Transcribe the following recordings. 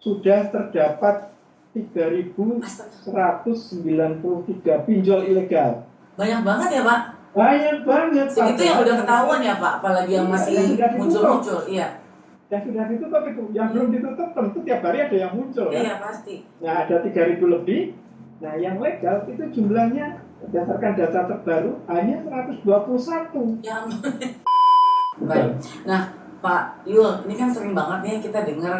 sudah terdapat 3.193 pinjol ilegal. Banyak banget ya Pak? Banyak banget. Segitu yang udah ketahuan ya Pak, apalagi yang masih muncul-muncul. Iya. Yang sudah ditutup itu, yang belum ditutup tentu tiap hari ada yang muncul ya. Iya pasti. Nah ada 3.000 lebih. Nah yang legal itu jumlahnya berdasarkan data terbaru hanya 121. Ya ampun. Baik. Nah Pak Yul, ini kan sering banget nih kita dengar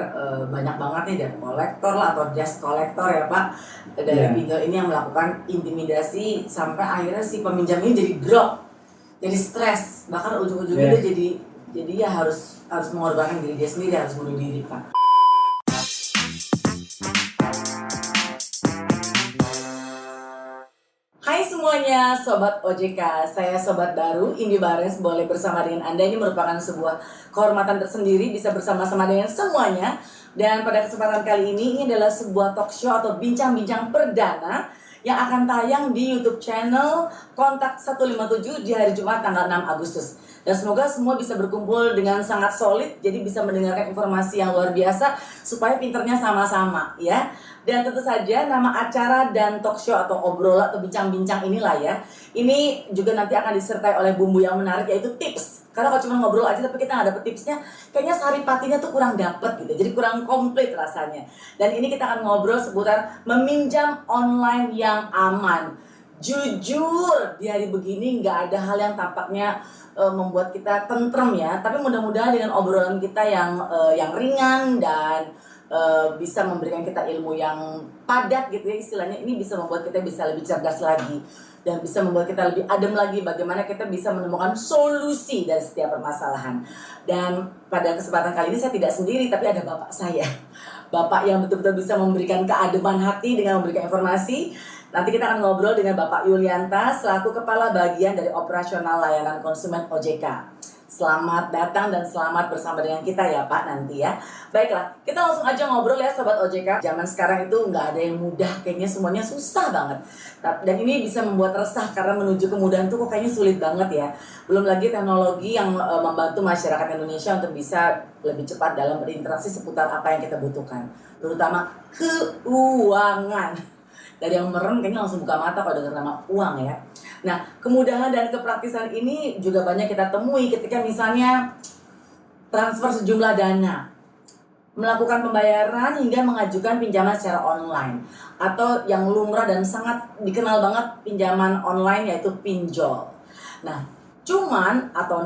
banyak banget nih debt collector lah atau just collector ya Pak dari pinjol ini yang melakukan intimidasi sampai akhirnya si peminjam ini jadi drop, jadi stres, bahkan ujung-ujungnya dia jadi ya harus mengorbankan diri dia sendiri, harus bunuh diri Pak. Hai semuanya, Sobat OJK, saya Sobat Baru, Indi Bares, boleh bersama dengan Anda. Ini merupakan sebuah kehormatan tersendiri, bisa bersama-sama dengan semuanya. Dan pada kesempatan kali ini adalah sebuah talk show atau bincang-bincang perdana yang akan tayang di YouTube channel Kontak 157 di hari Jumat tanggal 6 Agustus. Dan semoga semua bisa berkumpul dengan sangat solid, jadi bisa mendengarkan informasi yang luar biasa supaya pinternya sama-sama ya. Dan tentu saja nama acara dan talk show atau obrolan atau bincang-bincang inilah ya. Ini juga nanti akan disertai oleh bumbu yang menarik yaitu tips. Karena kalau cuma ngobrol aja tapi kita nggak dapet tipsnya, kayaknya saripatinya tuh kurang dapet gitu. Jadi kurang komplit rasanya. Dan ini kita akan ngobrol seputar meminjam online yang aman. Jujur di hari begini nggak ada hal yang tampaknya membuat kita tentrem ya. Tapi mudah-mudahan dengan obrolan kita yang ringan dan bisa memberikan kita ilmu yang padat gitu ya istilahnya, ini bisa membuat kita bisa lebih cerdas lagi dan bisa membuat kita lebih adem lagi bagaimana kita bisa menemukan solusi dari setiap permasalahan. Dan pada kesempatan kali ini saya tidak sendiri tapi ada bapak saya, bapak yang betul-betul bisa memberikan keademan hati dengan memberikan informasi. Nanti kita akan ngobrol dengan Bapak Yulianta selaku Kepala Bagian dari Operasional Layanan Konsumen OJK. Selamat datang dan selamat bersama dengan kita ya Pak nanti ya. Baiklah, kita langsung aja ngobrol ya Sobat OJK. Zaman sekarang itu nggak ada yang mudah, kayaknya semuanya susah banget. Dan ini bisa membuat resah karena menuju kemudahan itu kok kayaknya sulit banget ya. Belum lagi teknologi yang membantu masyarakat Indonesia untuk bisa lebih cepat dalam berinteraksi seputar apa yang kita butuhkan. Terutama keuangan. Dari yang merem kayaknya langsung buka mata kalau dengar nama uang ya. Nah, kemudahan dan kepraktisan ini juga banyak kita temui ketika misalnya transfer sejumlah dana, melakukan pembayaran hingga mengajukan pinjaman secara online, atau yang lumrah dan sangat dikenal banget pinjaman online yaitu pinjol. Nah,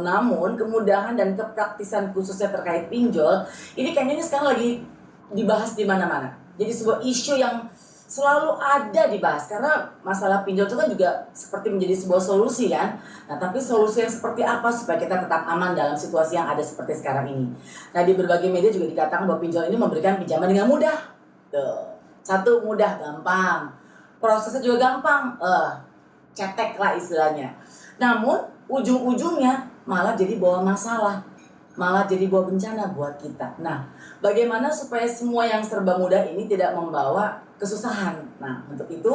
namun kemudahan dan kepraktisan khususnya terkait pinjol ini kayaknya sekarang lagi dibahas di mana-mana. Jadi sebuah isu yang selalu ada dibahas karena masalah pinjol itu kan juga seperti menjadi sebuah solusi kan. Nah tapi solusi yang seperti apa supaya kita tetap aman dalam situasi yang ada seperti sekarang ini. Nah di berbagai media juga dikatakan bahwa pinjol ini memberikan pinjaman dengan mudah. Tuh. Satu, mudah, gampang. Prosesnya juga gampang. Cetek lah istilahnya. Namun ujung-ujungnya malah jadi bawa masalah. Malah jadi bawa bencana buat kita. Nah bagaimana supaya semua yang serba mudah ini tidak membawa kesusahan. Nah, untuk itu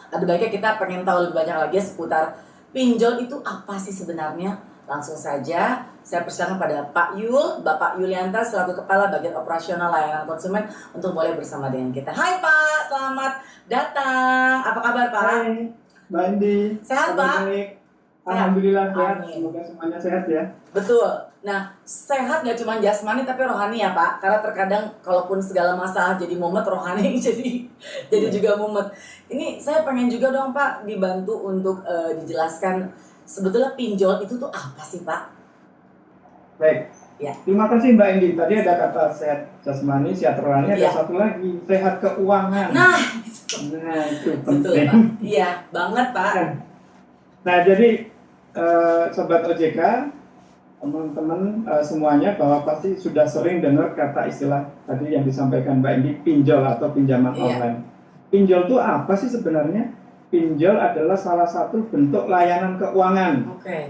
ada baiknya kita pengen tahu lebih banyak lagi seputar pinjol itu apa sih sebenarnya. Langsung saja saya persilakan pada Pak Yul, Bapak Yulianta selaku Kepala Bagian Operasional Layanan Konsumen untuk boleh bersama dengan kita. Hai Pak, selamat datang. Apa kabar Pak? Hai, Mbak Indi. Sehat Pak? Alhamdulillah sehat. Semoga semuanya sehat ya. Betul. Nah, sehat gak cuma jasmani tapi rohani ya Pak. Karena terkadang kalaupun segala masalah jadi mumet, rohani jadi juga mumet. Ini saya pengen juga dong Pak dibantu untuk dijelaskan sebetulnya pinjol itu tuh apa sih Pak? Baik. Ya. Terima kasih Mbak Indi. Tadi ada kata sehat jasmani, sehat rohani, ada satu lagi sehat keuangan. Nah itu penting. betul Pak. Iya, banget Pak. Nah, jadi Sobat OJK, teman-teman semuanya bahwa pasti sudah sering dengar kata istilah tadi yang disampaikan Mbak Indi, pinjol atau pinjaman online. Pinjol itu apa sih sebenarnya? Pinjol adalah salah satu bentuk layanan keuangan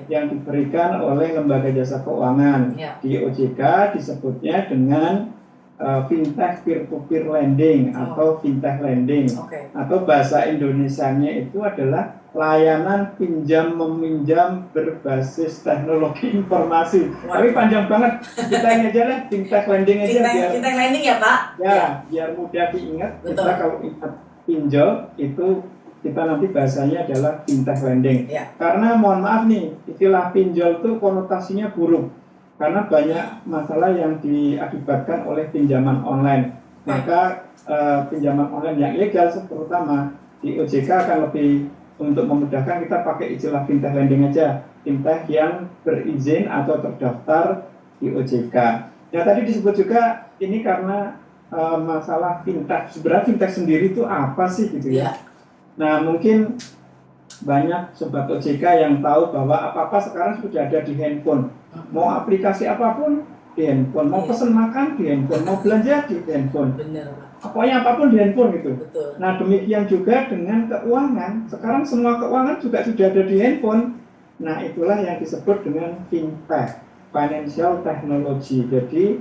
yang diberikan oleh lembaga jasa keuangan. Di OJK disebutnya dengan fintech peer-to-peer lending atau fintech lending, atau bahasa Indonesianya itu adalah layanan pinjam meminjam berbasis teknologi informasi. Tapi panjang banget, kita ini aja lah fintech lending aja fintech lending ya Pak? Biar mudah diingat. Kita kalau ingat pinjol itu kita nanti bahasanya adalah fintech lending. Karena mohon maaf nih, istilah pinjol itu konotasinya buruk. Karena banyak masalah yang diakibatkan oleh pinjaman online. Maka pinjaman online yang ilegal terutama di OJK akan lebih untuk memudahkan kita pakai istilah fintech lending aja. Fintech yang berizin atau terdaftar di OJK. Ya tadi disebut juga ini karena masalah fintech. Sebenarnya fintech sendiri itu apa sih gitu ya? Nah mungkin banyak sobat OJK yang tahu bahwa apa-apa sekarang sudah ada di handphone. Mau aplikasi apapun di handphone, mau pesen makan di handphone, mau belanja di handphone. Pokoknya apapun di handphone gitu. Nah demikian juga dengan keuangan. Sekarang semua keuangan juga sudah ada di handphone. Nah itulah yang disebut dengan fintech, financial technology. Jadi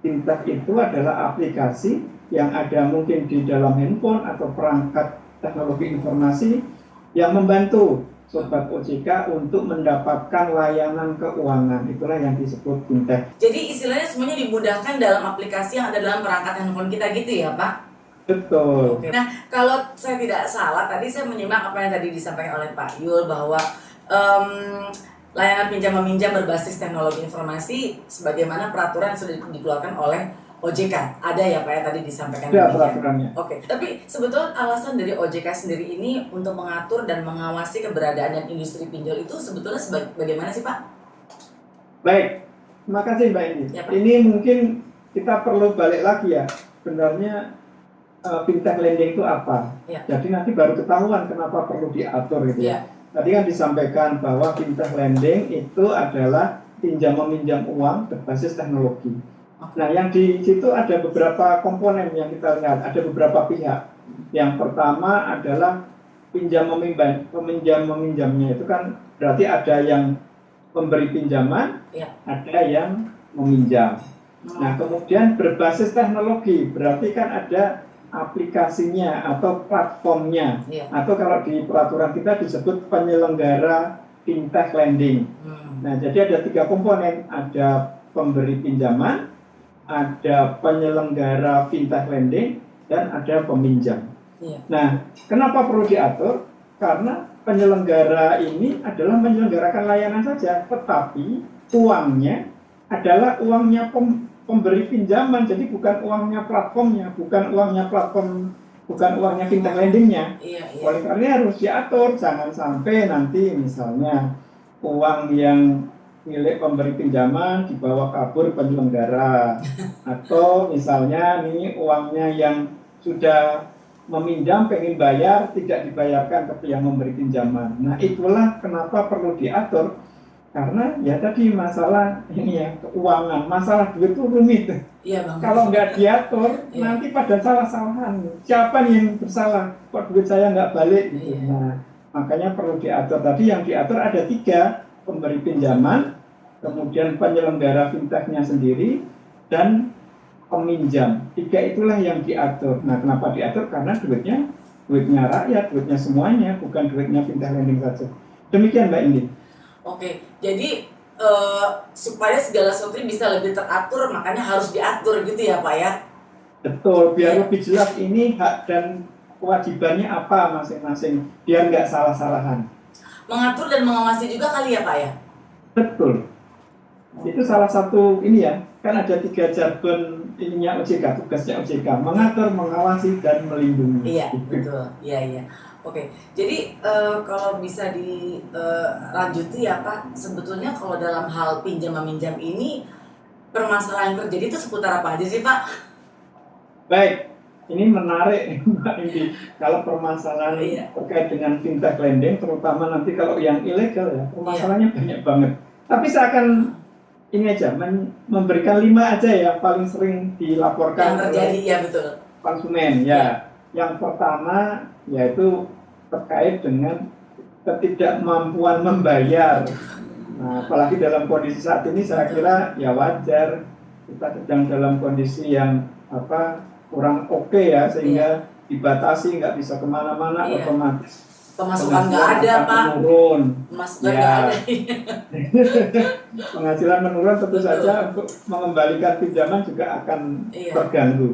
fintech itu adalah aplikasi yang ada mungkin di dalam handphone atau perangkat teknologi informasi yang membantu sobat OJK untuk mendapatkan layanan keuangan. Itulah yang disebut fintech. Jadi istilahnya semuanya dimudahkan dalam aplikasi yang ada dalam perangkat handphone kita gitu ya Pak? Betul. Nah kalau saya tidak salah, tadi saya menyimak apa yang tadi disampaikan oleh Pak Yul bahwa layanan pinjam meminjam berbasis teknologi informasi sebagaimana peraturan yang sudah dikeluarkan oleh OJK. Ada ya Pak ya tadi disampaikan. Ada peraturannya. Tapi sebetulnya alasan dari OJK sendiri ini untuk mengatur dan mengawasi keberadaan dan industri pinjol itu sebetulnya bagaimana sih Pak? Baik, terima kasih Mbak Indi. Ini mungkin kita perlu balik lagi ya. Sebenarnya fintech lending itu apa? Jadi nanti baru ketahuan kenapa perlu diatur gitu ya. Tadi kan disampaikan bahwa fintech lending itu adalah pinjam meminjam uang berbasis teknologi. Nah, yang di situ ada beberapa komponen yang kita lihat, ada beberapa pihak. Yang pertama adalah peminjam meminjamnya itu kan berarti ada yang memberi pinjaman, ada yang meminjam. Nah, kemudian berbasis teknologi, berarti kan ada aplikasinya atau platformnya, atau kalau di peraturan kita disebut penyelenggara fintech lending. Nah, jadi ada 3 komponen, ada pemberi pinjaman, ada penyelenggara fintech lending, dan ada peminjam. Nah, kenapa perlu diatur? Karena penyelenggara ini adalah menyelenggarakan layanan saja, tetapi uangnya adalah uangnya pemberi pinjaman, jadi bukan uangnya platformnya, bukan uangnya fintech lendingnya. Oleh karena harus diatur, jangan sampai nanti misalnya uang yang milik pemberi pinjaman dibawa kabur penyelenggara, atau misalnya nih uangnya yang sudah meminjam pengen bayar tidak dibayarkan ke yang memberi pinjaman. Nah itulah kenapa perlu diatur, karena ya tadi masalah ini ya keuangan, masalah duit itu rumit. Kalau nggak diatur nanti pada salah-salahan. Siapa nih yang bersalah? Kok duit saya nggak balik gitu. Nah makanya perlu diatur. Tadi yang diatur ada 3. Pemberi pinjaman, kemudian penyelenggara fintechnya sendiri, dan peminjam. 3 itulah yang diatur. Nah, kenapa diatur? Karena duitnya rakyat, duitnya semuanya, bukan duitnya fintech lending saja. Demikian Mbak Indi. Jadi supaya segala sesuatu bisa lebih teratur, makanya harus diatur gitu ya Pak ya? Betul, biar lebih jelas ini hak dan kewajibannya apa masing-masing, biar nggak salah-salahan. Mengatur dan mengawasi juga kali ya Pak ya? Betul. Itu salah satu ini ya, kan ada 3 jargon ininya OJK, tugasnya OJK, mengatur, mengawasi, dan melindungi. Iya, betul. Iya. Jadi kalau bisa dilanjuti ya Pak, sebetulnya kalau dalam hal pinjam meminjam ini permasalahan yang terjadi itu seputar apa aja sih Pak? Baik. Ini menarik Mbak Indi. Kalau permasalahan terkait dengan fintech lending, terutama nanti kalau yang ilegal ya, permasalahannya banyak banget. Tapi saya akan ini aja, memberikan 5 aja yang paling sering dilaporkan yang terjadi, ya betul. Konsumen. Yang pertama yaitu terkait dengan ketidakmampuan membayar. Nah, apalagi dalam kondisi saat ini saya kira ya wajar kita sedang dalam kondisi yang kurang oke ya, sehingga dibatasi nggak bisa kemana-mana, Iya. otomatis Pemasukan nggak ada, akan Pak. menurun. Pemasukan Ya. nggak ada. Penghasilan menurun, tentu Betul. saja untuk mengembalikan pinjaman juga akan Iya. terganggu.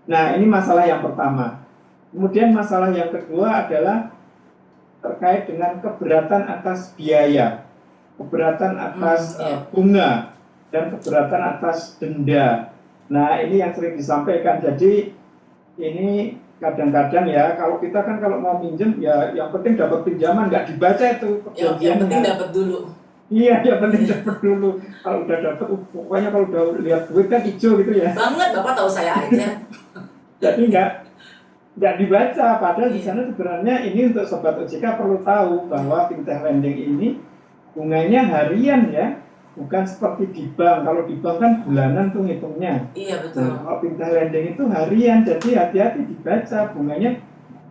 Nah, ini masalah yang pertama. Kemudian masalah yang kedua adalah terkait dengan keberatan atas biaya, keberatan atas Iya. bunga, dan keberatan atas denda. Nah, ini yang sering disampaikan. Jadi ini kadang-kadang ya, kalau kita kan kalau mau minjem ya yang penting dapat pinjaman, nggak dibaca itu Yang perjanjiannya. penting dapat dulu. Iya, yang penting dapat dulu. Kalau udah dapat, pokoknya kalau udah lihat duit kan hijau gitu ya. Banget, Bapak tahu saya aja. Jadi nggak dibaca. Padahal di sana sebenarnya ini untuk sobat OJK perlu tahu bahwa fintech lending ini bunganya harian ya, bukan seperti di bank. Kalau di bank kan bulanan tuh ngitungnya. Iya, betul. Nah, kalau fintech lending itu harian, jadi hati-hati dibaca bunganya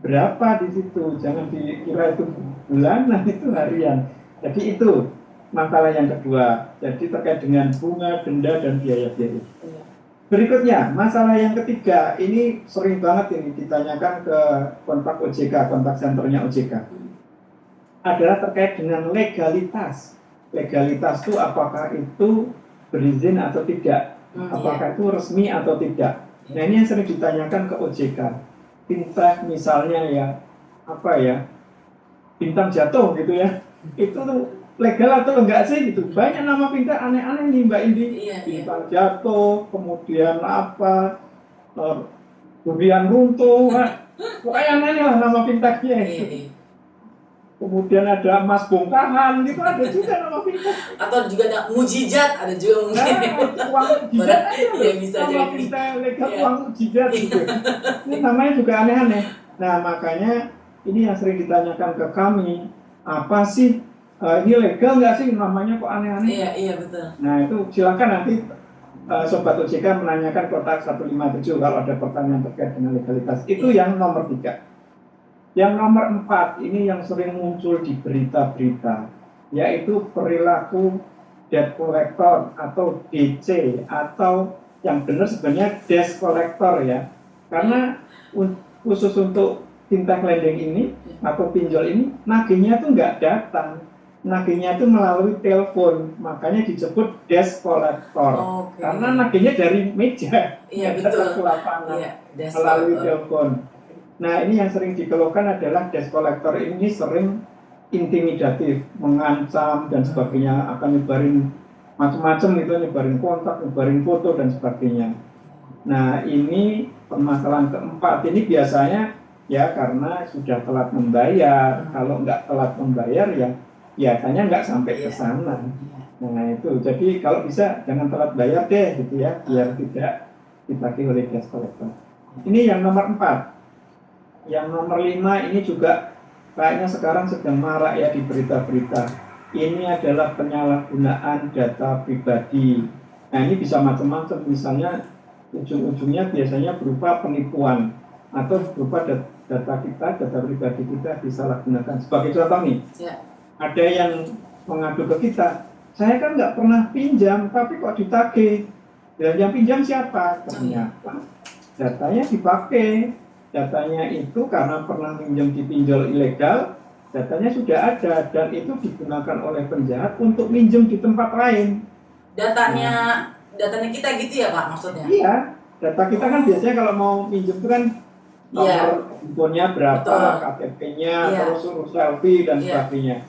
berapa di situ. Jangan dikira itu bulanan, itu harian. Jadi itu masalah yang kedua. Jadi terkait dengan bunga, denda, dan biaya-biaya. Iya. Berikutnya, masalah yang ketiga, ini sering banget ini ditanyakan ke kontak OJK, kontak senternya OJK. Adalah terkait dengan legalitas. Legalitas itu apakah itu berizin atau tidak? Apakah itu resmi atau tidak? Nah, ini yang sering ditanyakan ke OJK. Fintech misalnya ya, bintang jatuh gitu ya. Itu tuh legal atau enggak sih gitu. Banyak nama fintech aneh-aneh nih Mbak Indi. Iya. Bintang jatuh, kemudian durian runtuh, pokoknya aneh lah nama fintechnya. Iya. Kemudian ada emas bongkahan gitu, ada juga nama fintech. Atau juga ada mujizat, ada juga mungkin. Uang mujizat aja Iya, bisa nama jadi. fintech legal Iya. uang mujizat gitu. Ini namanya juga aneh-aneh. Nah, makanya ini yang sering ditanyakan ke kami, apa sih ini legal nggak sih, namanya kok aneh-aneh? Iya, betul. Nah, itu silakan nanti Sobat OJK menanyakan kotak 157 kalau ada pertanyaan terkait dengan legalitas. Itu yang nomor 3. Yang nomor 4, ini yang sering muncul di berita-berita, yaitu perilaku debt collector atau DC, atau yang benar sebenarnya debt collector ya. Karena khusus untuk fintech lending ini atau pinjol ini, nagihnya tuh nggak datang. Nagihnya itu melalui telepon, makanya disebut desk collector. Okay. Karena nagihnya dari meja, iya, betul. ke lapangan, Iya, melalui telepon. Nah, ini yang sering dikeluhkan adalah desk collector ini sering intimidatif, mengancam dan sebagainya, akan nyebarin macam-macam gitu, nyebarin kontak, nyebarin foto dan sebagainya. Nah, ini permasalahan keempat ini biasanya ya karena sudah telat membayar. Kalau nggak telat membayar ya biasanya nggak sampai ke sana. Nah, itu. Jadi kalau bisa jangan telat bayar deh gitu ya, biar tidak ditagih oleh desk collector. Ini yang nomor 4. Yang nomor 5 ini juga kayaknya sekarang sedang marak ya di berita-berita. Ini adalah penyalahgunaan data pribadi. Nah, ini bisa macam-macam, misalnya ujung-ujungnya biasanya berupa penipuan atau berupa data pribadi kita disalahgunakan. Sebagai contoh nih, ada yang mengadu ke kita, saya kan nggak pernah pinjam, tapi kok ditagih. Dan yang pinjam siapa? Ternyata datanya dipakai. Datanya itu karena pernah pinjam di pinjol ilegal, datanya sudah ada dan itu digunakan oleh penjahat untuk minjem di tempat lain. Datanya kita gitu ya Pak maksudnya? Iya, data kita kan biasanya kalau mau minjem itu kan nomor handphonenya berapa, KTP-nya, terus urus selfie dan sebagainya.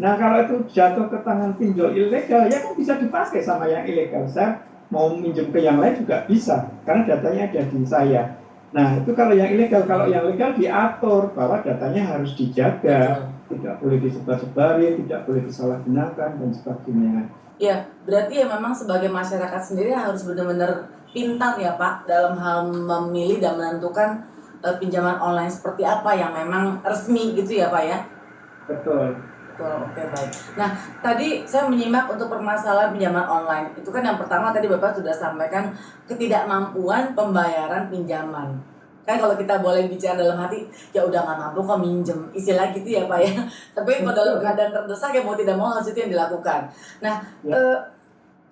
Nah, kalau itu jatuh ke tangan pinjol ilegal, ya kan bisa dipakai sama yang ilegal. Saya mau minjem ke yang lain juga bisa, karena datanya ada di saya. Nah, itu kalau yang ilegal. Kalau yang legal diatur bahwa datanya harus dijaga, tidak boleh disebar-sebarin, tidak boleh disalahgunakan, dan sebagainya. Ya, berarti ya memang sebagai masyarakat sendiri harus benar-benar pintar ya Pak, dalam hal memilih dan menentukan pinjaman online seperti apa yang memang resmi gitu ya Pak ya? Betul. Oke, baik. Nah, tadi saya menyimak untuk permasalahan pinjaman online. Itu kan yang pertama tadi Bapak sudah sampaikan ketidakmampuan pembayaran pinjaman. Kan kalau kita boleh bicara dalam hati, ya udah nggak mampu kok minjem. Istilah gitu ya Pak ya. Tapi kalau dalam keadaan terdesak ya mau tidak mau harus itu yang dilakukan. Nah,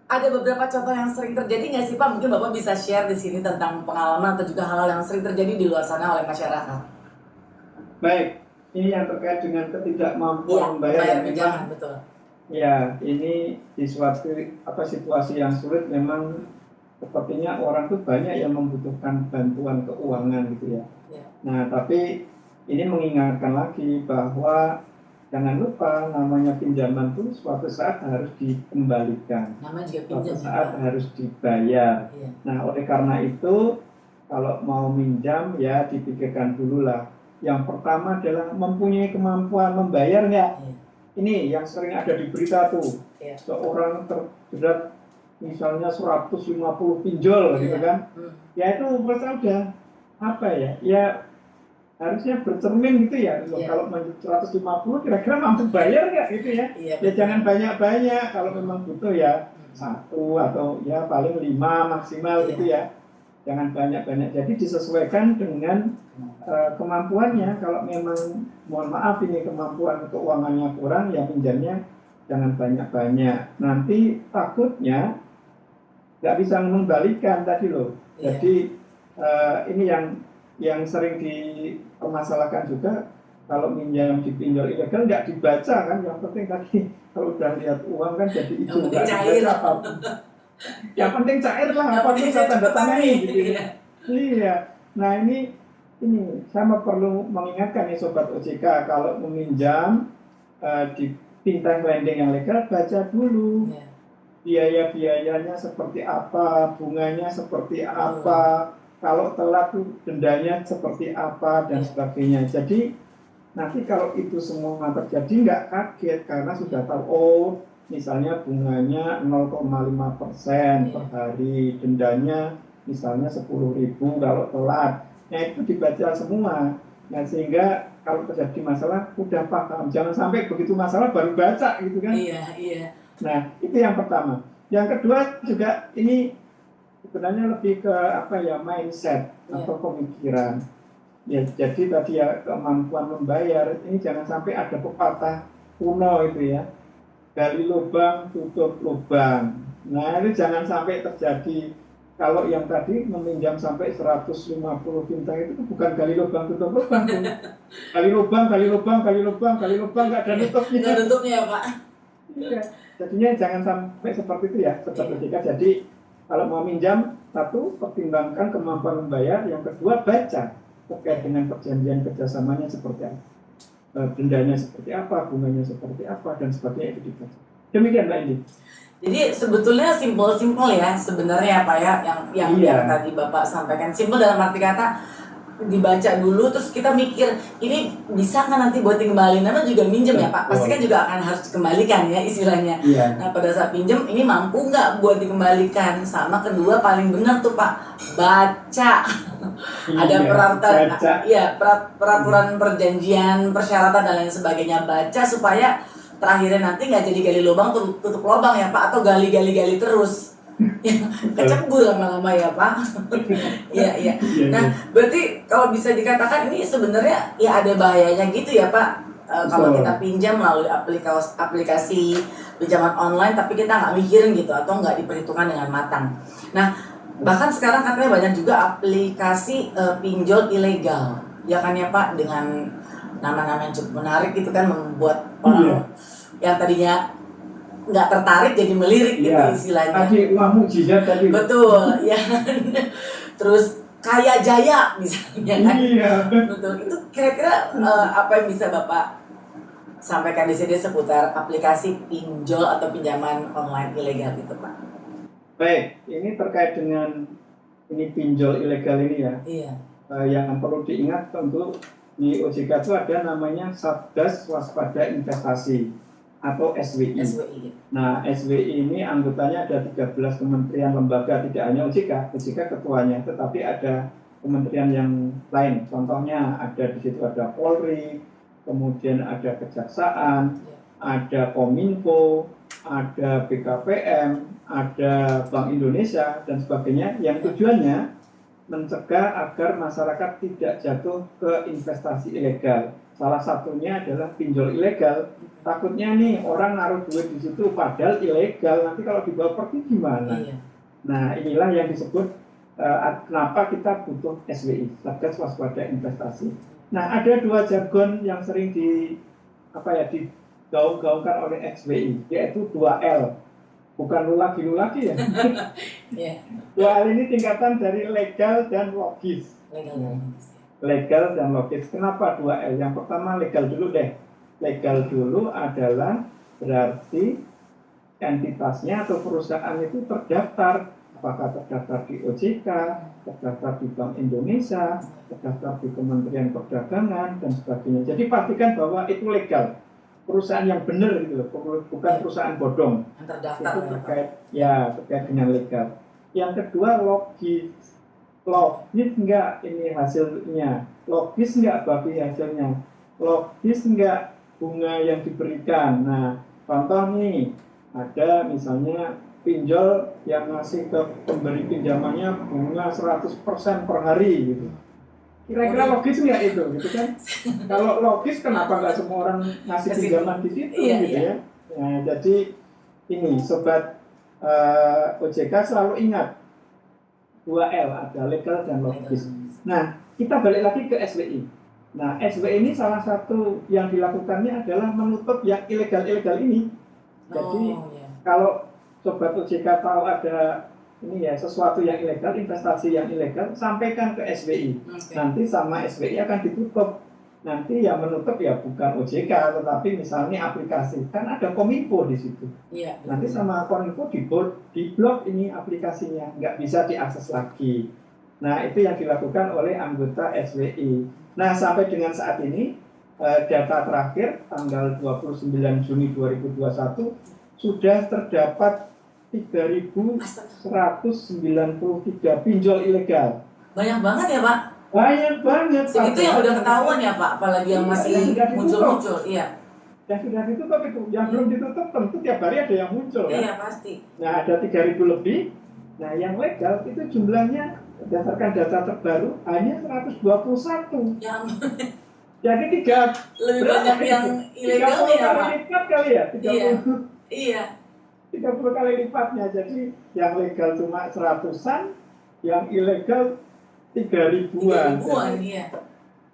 ada beberapa contoh yang sering terjadi nggak sih Pak? Mungkin Bapak bisa share di sini tentang pengalaman atau juga hal-hal yang sering terjadi di luar sana oleh masyarakat. Baik, ini yang terkait dengan Iya, ketidakmampuan membayar membayar yang memang pinjaman, betul. ya ini di suatu situasi yang sulit memang sepertinya orang tuh banyak yang membutuhkan bantuan keuangan gitu ya. Iya. Nah, tapi ini mengingatkan lagi bahwa jangan lupa namanya pinjaman tuh suatu saat harus dikembalikan, Namanya juga suatu pinjam ya saat Pak. harus dibayar. Iya. Nah, oleh karena itu kalau mau minjam ya dipikirkan dulu lah. Yang pertama adalah mempunyai kemampuan membayar nggak? Iya. Ini yang sering ada di berita tuh, Iya. seorang terjerat misalnya 150 pinjol gitu Iya. kan. Ya itu mereka udah apa ya, ya harusnya bercermin gitu ya. Iya. Kalau 150 kira-kira mampu bayar nggak gitu ya. Iya, Ya jangan banyak-banyak, kalau memang butuh ya satu atau ya paling 5 maksimal Iya. gitu ya. Jangan banyak-banyak, jadi disesuaikan dengan kemampuannya. Kalau memang mohon maaf ini kemampuan keuangannya kurang, ya pinjamnya jangan banyak-banyak. Nanti takutnya nggak bisa mengembalikan tadi loh. Iya. Jadi ini yang sering dipermasalahkan juga, kalau minjam di pinjol ilegal nggak dibaca kan. Yang penting tadi kalau udah lihat uang kan jadi hijau, nggak dibaca apapun. Yang penting cair lah, apapun saya tanda tangani gitu ya. Iya. Nah ini sama perlu mengingatkan nih Sobat OJK, kalau meminjam di fintech lending yang legal, baca dulu biaya-biayanya seperti apa, bunganya seperti apa, kalau telat tuh dendanya seperti apa dan sebagainya. Jadi nanti kalau itu semua terjadi nggak kaget karena sudah tahu, oh misalnya bunganya 0,5% per hari, dendanya misalnya 10.000 kalau telat. Nah itu dibaca semua. Nah sehingga kalau terjadi masalah udah paham. Jangan sampai begitu masalah baru baca gitu kan. Iya. Nah itu yang pertama. Yang kedua juga ini sebenarnya lebih ke apa ya, mindset atau pemikiran. Ya jadi tadi ya kemampuan membayar ini jangan sampai ada pepatah kuno itu ya. Gali lubang, tutup lubang. Nah ini jangan sampai terjadi. Kalau yang tadi meminjam sampai 150 fintech itu bukan gali lubang, tutup lubang. Gali lubang, nggak ada tutupnya. Nggak tutupnya ya Pak. Iya. Jadinya jangan sampai seperti itu ya, seperti itu. Jadi kalau mau minjam, satu, pertimbangkan kemampuan membayar. Yang kedua, baca terkait dengan perjanjian kerjasamanya seperti apa. Dendanya seperti apa, bunganya seperti apa, dan sebagainya itu dibaca. Demikian Mbak Indi. Jadi sebetulnya simpel ya sebenarnya Pak ya, yang tadi Bapak sampaikan. Simpel dalam arti kata dibaca dulu terus kita mikir ini bisa nggak nanti buat dikembalikan. Namanya juga minjem ya Pak, pasti kan juga akan harus dikembalikan ya istilahnya. Nah pada saat pinjem ini mampu nggak buat dikembalikan. Sama kedua paling benar tuh Pak, baca. Ada peraturan perjanjian, persyaratan dan lain sebagainya, baca supaya terakhirnya nanti nggak jadi gali lubang tutup lubang ya Pak, atau gali terus. Kecebur lama-lama ya Pak. Iya. Nah berarti kalau bisa dikatakan ini sebenarnya ya ada bahayanya gitu ya Pak. Kalau kita pinjam melalui aplikasi pinjaman online tapi kita nggak mikirin gitu atau nggak diperhitungkan dengan matang. Nah bahkan sekarang katanya banyak juga aplikasi pinjol ilegal ya kan ya Pak, dengan nama-nama yang cukup menarik gitu kan, membuat orang yang tadinya nggak tertarik jadi melirik gitu istilahnya. Tadi uang mukjizat tadi. Betul ya. Terus kaya jaya misalnya kan. Betul. Itu kira-kira apa yang bisa Bapak sampaikan di sini seputar aplikasi pinjol atau pinjaman online ilegal itu Pak? Baik, ini terkait dengan ini pinjol ilegal ini ya. Iya. Yang perlu diingat tentu di OJK itu ada namanya Satgas Waspada Investasi atau SWI. Nah, SWI ini anggotanya ada 13 kementerian lembaga, tidak hanya OJK ketuanya, tetapi ada kementerian yang lain. Contohnya ada di situ ada Polri, kemudian ada Kejaksaan, ada Kominfo, ada BKPM, ada Bank Indonesia dan sebagainya, yang tujuannya mencegah agar masyarakat tidak jatuh ke investasi ilegal. Salah satunya adalah pinjol ilegal. Takutnya nih orang naruh duit di situ padahal ilegal, nanti kalau dibawa pergi gimana? Iya. Nah, inilah yang disebut kenapa kita butuh SWI, Satgas Waspada Investasi. Nah, ada dua jargon yang sering digaung-gaungkan oleh SWI, yaitu 2L. Bukan lu lagi ya. Iya. 2L ini tingkatan dari legal dan logis. Legal dan logis. Kenapa 2L? Yang pertama legal dulu deh. Legal dulu adalah berarti entitasnya atau perusahaan itu terdaftar. Apakah terdaftar di OJK, terdaftar di Bank Indonesia, terdaftar di Kementerian Perdagangan, dan sebagainya. Jadi pastikan bahwa itu legal. Perusahaan yang benar gitu loh, bukan perusahaan bodong. Itu terkait dengan legal. Yang kedua logis enggak ini hasilnya, logis enggak bagi hasilnya, logis enggak bunga yang diberikan. Nah, contoh nih, ada misalnya pinjol yang ngasih ke pemberi pinjamannya bunga 100% per hari gitu. Kira-kira logis nggak itu, gitu kan? Kalau logis, kenapa nggak semua orang ngasih pinjaman di situ, gitu ya? Nah, jadi ini sobat OJK selalu ingat 2L, ada legal dan logis. Nah, kita balik lagi ke SWI. Nah, SWI ini salah satu yang dilakukannya adalah menutup yang ilegal-ilegal ini. Jadi kalau sobat OJK tahu ada ini ya sesuatu yang ilegal, investasi yang ilegal, sampaikan ke SWI. Nanti sama SWI akan ditutup. Nanti yang menutup ya bukan OJK, tetapi misalnya aplikasi. Kan ada Kominfo di situ. Iya. Nanti sama Kominfo diblok ini aplikasinya, nggak bisa diakses lagi. Nah, itu yang dilakukan oleh anggota SWI. Nah, sampai dengan saat ini data terakhir tanggal 29 Juni 2021 sudah terdapat 3.193 pinjol ilegal. Banyak banget ya, Pak? Banyak banget. Itu yang udah ketahuan ya, Pak? Apalagi yang masih muncul-muncul. Iya. Yang sudah ditutup itu. Yang belum ditutup tentu tiap hari ada yang muncul. Iya, pasti. Nah, ada 3.000 lebih. Nah, yang legal itu jumlahnya berdasarkan data terbaru hanya 121. Jadi lebih banyak yang ilegal ya, Pak? 30 kali lipat kali ya? 30. Iya. 30 kali lipatnya. Jadi yang legal cuma 100-an, yang ilegal 3.000-an. Iya.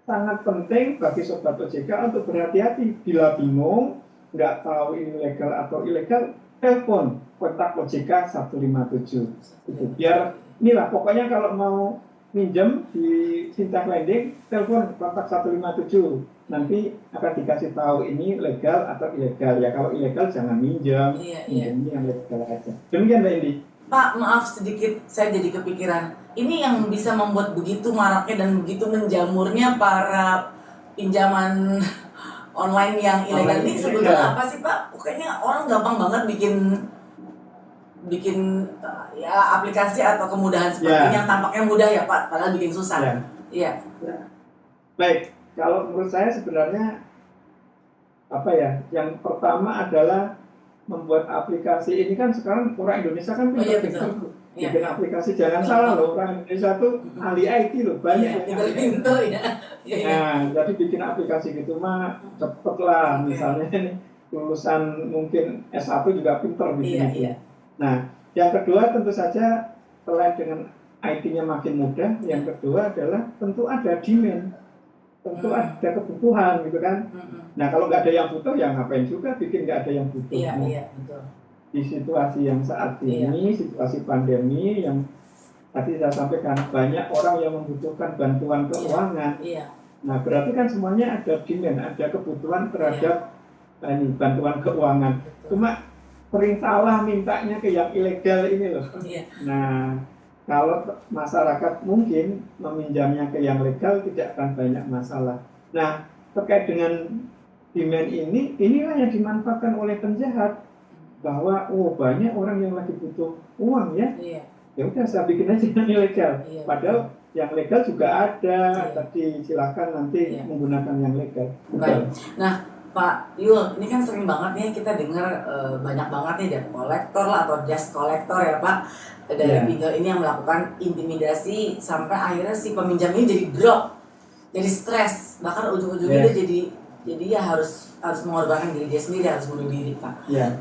Sangat penting bagi sobat OJK untuk berhati-hati. Bila bingung, nggak tahu ini legal atau ilegal, telepon kontak OJK 157. Itu biar inilah pokoknya kalau mau minjem di fintech lending, telepon kontak 157. Nanti akan dikasih tahu ini legal atau ilegal. Ya kalau ilegal jangan minjem, minjemnya yang legal aja. Demikian Mbak Indi. Pak, maaf sedikit, saya jadi kepikiran. Ini yang bisa membuat begitu maraknya dan begitu menjamurnya para pinjaman online yang ilegal ini sebetulnya apa sih, Pak? Pokoknya orang gampang banget bikin ya aplikasi atau kemudahan seperti ini yang tampaknya mudah ya, Pak, padahal bikin susah. Iya. Baik. Kalau menurut saya sebenarnya yang pertama adalah membuat aplikasi ini kan sekarang orang Indonesia kan pintar-pintar bikin aplikasi, jangan salah loh, orang Indonesia tuh ahli IT loh, banyak yang pintar ya. Nah, jadi bikin aplikasi gitu mah cepet lah, misalnya nih lulusan mungkin S1 juga pintar bikin itu. Nah, yang kedua tentu saja selain dengan IT-nya makin mudah, yang kedua adalah tentu ada demand. Tentu ada kebutuhan gitu kan. Nah kalau nggak ada yang butuh ya ngapain juga bikin nggak ada yang butuh. Iya, betul. Di situasi yang saat ini, situasi pandemi yang tadi saya sampaikan banyak orang yang membutuhkan bantuan keuangan. Nah berarti kan semuanya ada demand, ada kebutuhan terhadap bantuan keuangan. Cuma sering salah mintanya ke yang ilegal ini loh. Nah kalau masyarakat mungkin meminjamnya ke yang legal tidak akan banyak masalah. Nah, terkait dengan demand inilah yang dimanfaatkan oleh penjahat. Bahwa, banyak orang yang lagi butuh uang ya. Ya udah saya bikin aja yang ilegal. Padahal yang legal juga ada. Tadi silakan nanti menggunakan yang legal. Baik. Nah, Pak Yul, ini kan sering banget nih kita dengar banyak banget nih debt collector lah atau debt collector ya Pak dari Ya, pinjol ini yang melakukan intimidasi sampai akhirnya si peminjam ini jadi drop, jadi stres, bahkan ujung-ujungnya ya, dia jadi ya harus mengorbankan diri dia sendiri, harus bunuh diri Pak. ya,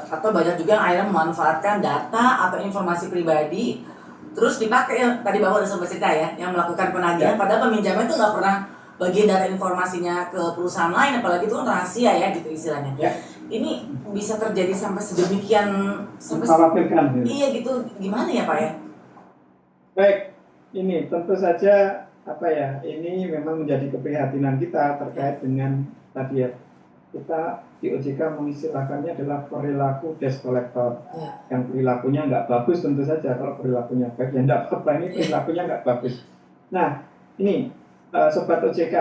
Atau banyak juga yang akhirnya memanfaatkan data atau informasi pribadi terus dipakai yang tadi Bapak udah sempat cerita ya, yang melakukan penagihan ya, padahal peminjamnya itu nggak pernah bagian dari informasinya ke perusahaan lain, apalagi itu kan rahasia ya gitu istilahnya. ya, Ini bisa terjadi sampai sedemikian mengkhawatirkan. Ya. iya gitu, gimana ya Pak ya? Baik, ini tentu saja apa ya, ini memang menjadi keprihatinan kita terkait dengan tadi ya, kita di OJK mengistilahkannya adalah perilaku debt collector. Ya. Yang perilakunya nggak bagus tentu saja, kalau perilakunya baik ya nggak apa-apa, ini perilakunya nggak bagus. Nah, ini Sobat OJK,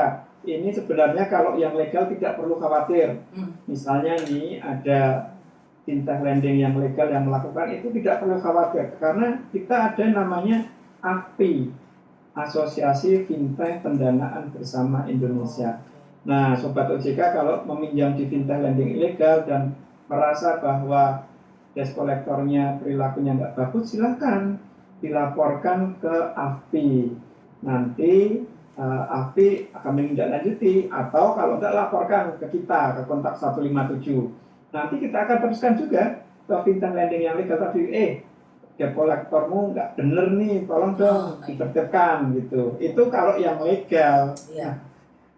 ini sebenarnya kalau yang legal tidak perlu khawatir. Misalnya nih ada fintech lending yang legal yang melakukan itu tidak perlu khawatir karena kita ada namanya AFPI, Asosiasi Fintech Pendanaan Bersama Indonesia. Nah, Sobat OJK kalau meminjam di fintech lending ilegal dan merasa bahwa debt collectornya perilakunya nggak bagus, silahkan dilaporkan ke AFPI. Nanti AFPI akan menindaklanjuti, atau kalau nggak laporkan ke kita, ke kontak 157. Nanti kita akan teruskan juga ke fintech lending yang legal tadi, debt collectormu nggak bener nih, tolong dong ditertibkan gitu. Itu kalau yang legal. Iya.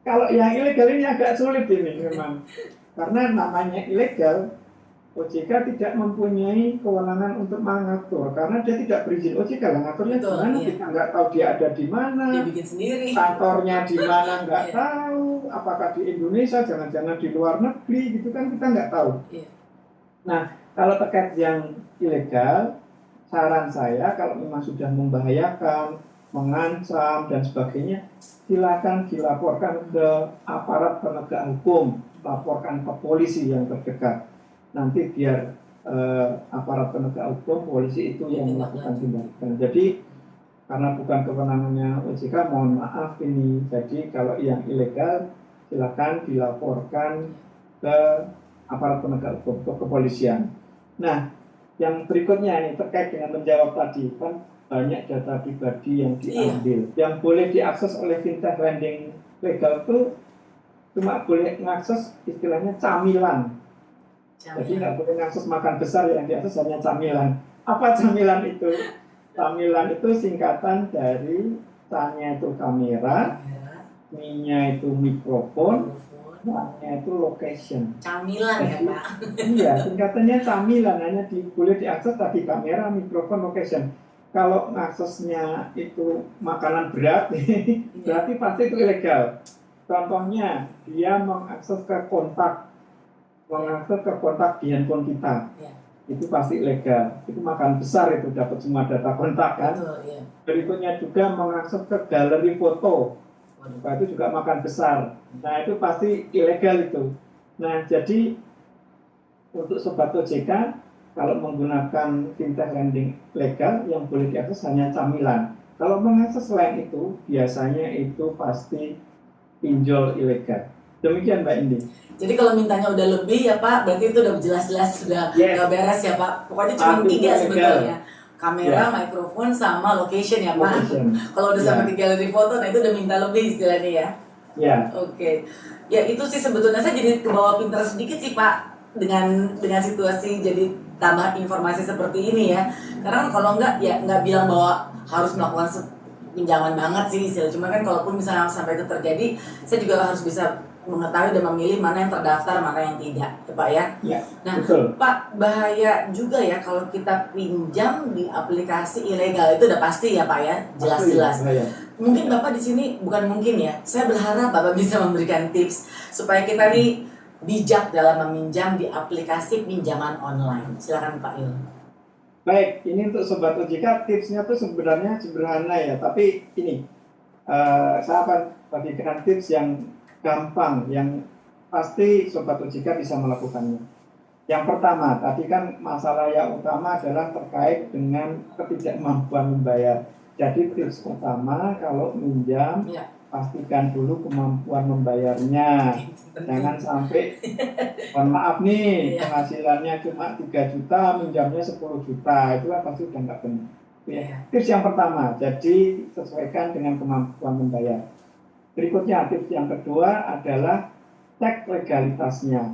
Kalau yang ilegal ini agak sulit ini memang, karena namanya ilegal, OJK tidak mempunyai kewenangan untuk mengatur karena dia tidak berizin OJK. Ngaturnya Betul, gimana? iya. Kita nggak tahu dia ada di mana, Dia bikin sendiri. kantornya di mana nggak Iya. tahu, apakah di Indonesia, jangan-jangan di luar negeri gitu kan, kita nggak tahu. Iya. Nah, kalau terkait yang ilegal, saran saya kalau memang sudah membahayakan, mengancam dan sebagainya, silakan dilaporkan ke aparat penegak hukum, laporkan ke polisi yang terdekat. Nanti biar aparat penegak hukum, polisi itu yang melakukan tindakan. Jadi karena bukan kewenangannya OJK, mohon maaf ini. Jadi kalau yang ilegal silakan dilaporkan ke aparat penegak hukum, ke kepolisian. Nah, yang berikutnya ini terkait dengan menjawab tadi, kan banyak data pribadi yang diambil. Yang boleh diakses oleh fintech lending legal itu cuma boleh mengakses istilahnya camilan. Jadi nggak boleh mengakses makan besar, yang diakses hanya camilan. Apa camilan itu? Camilan itu singkatan dari C-nya itu kamera, M-nya itu mikrofon, N-nya itu location. Camilan ya Pak? Iya, singkatannya camilan, hanya boleh diakses tadi kamera, mikrofon, location. Kalau aksesnya itu makanan berat, berarti pasti itu ilegal. Contohnya, dia mengakses ke kontak di handphone kita, itu pasti ilegal. Itu makan besar, itu dapat semua data kontak kan. Betul, iya. Berikutnya juga mengakses ke galeri foto, itu juga makan besar. Nah, itu pasti ilegal itu. Nah, jadi untuk Sobat OJK, kalau menggunakan fintech lending legal, yang boleh diakses hanya camilan. Kalau mengakses selain itu, biasanya itu pasti pinjol ilegal. Demikian Mbak Indi. Jadi kalau mintanya udah lebih ya Pak, berarti itu udah jelas-jelas sudah nggak beres ya Pak. Pokoknya cuma 3 sebetulnya. Kamera, mikrofon, sama location ya Pak. Kalau udah sampai 3 galeri foto, nah itu udah minta lebih istilahnya ya. Ya. Oke. Ya itu sih sebetulnya saya jadi kebawa pinter sedikit sih Pak dengan situasi jadi tambah informasi seperti ini ya. Karena kalau enggak ya nggak bilang bahwa harus melakukan pinjaman banget sih istilah. Cuma kan kalaupun misalnya sampai itu terjadi, saya juga harus bisa mengetahui dan memilih mana yang terdaftar, mana yang tidak, ya Pak ya. Ya, nah, betul. Pak, bahaya juga ya kalau kita pinjam di aplikasi ilegal, itu udah pasti ya Pak ya, jelas-jelas. Mungkin Bapak di sini bukan mungkin ya, saya berharap Bapak bisa memberikan tips supaya kita nih bijak dalam meminjam di aplikasi pinjaman online. Silakan Pak Yul. Baik, ini untuk Sobat OJK, tipsnya tuh sebenarnya sederhana ya, tapi ini saya akan bagikan tips yang gampang, yang pasti Sobat OJK bisa melakukannya. Yang pertama, tadi kan masalah yang utama adalah terkait dengan ketidakmampuan membayar. Jadi tips utama kalau minjam, pastikan dulu kemampuan membayarnya. Jangan sampai, mohon maaf nih, Iya. penghasilannya cuma 3 juta, minjamnya 10 juta, itu kan pasti udah nggak benar. Iya. Ya. Tips yang pertama, jadi sesuaikan dengan kemampuan membayar. Berikutnya, tips yang kedua adalah cek legalitasnya.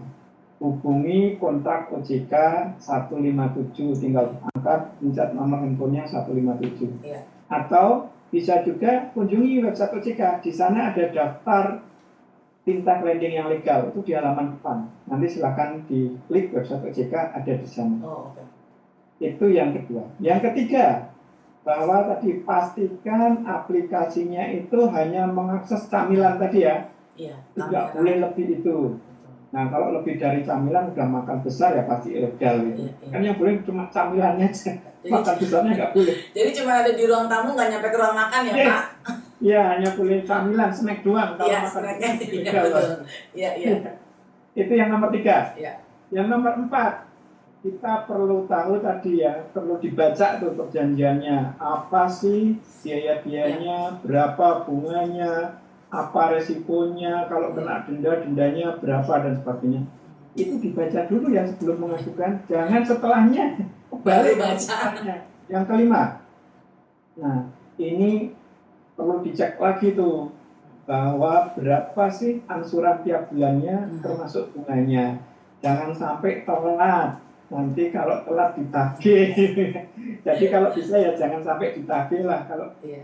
Hubungi kontak OJK 157, tinggal angkat, pencet nomor handphonenya 157. Iya. Atau bisa juga kunjungi website OJK, di sana ada daftar fintech lending yang legal, itu di halaman depan. Nanti silakan diklik website OJK, ada di sana. Oh, oke. Itu yang kedua. Yang ketiga, bahwa tadi pastikan aplikasinya itu hanya mengakses camilan tadi ya, Iya. tidak boleh lebih itu. Nah, kalau lebih dari camilan udah makan besar ya pasti ilegal gitu. Iya, iya. Kan yang boleh cuma camilannya aja, Jadi- makan besarnya nggak boleh. Jadi cuma ada di ruang tamu, nggak nyampe ke ruang makan ya, Yes. Pak? Iya, hanya boleh camilan, snack doang. Kalau Iya, makan snacknya. besar, Iya, ilegal. betul. Iya, iya. Itu yang nomor 3. Iya. Yang nomor 4, kita perlu tahu tadi ya, perlu dibaca tuh perjanjiannya. Apa sih biaya-biayanya, berapa bunganya, apa resikonya, kalau kena denda, dendanya berapa dan sebagainya. Itu dibaca dulu ya sebelum mengajukan, jangan setelahnya Baru balik baca. Yang kelima, nah ini perlu dicek lagi tuh bahwa berapa sih angsuran tiap bulannya termasuk bunganya. Jangan sampai telat, nanti kalau telat ditagih. Jadi kalau bisa ya jangan sampai ditagih lah, kalau Iya.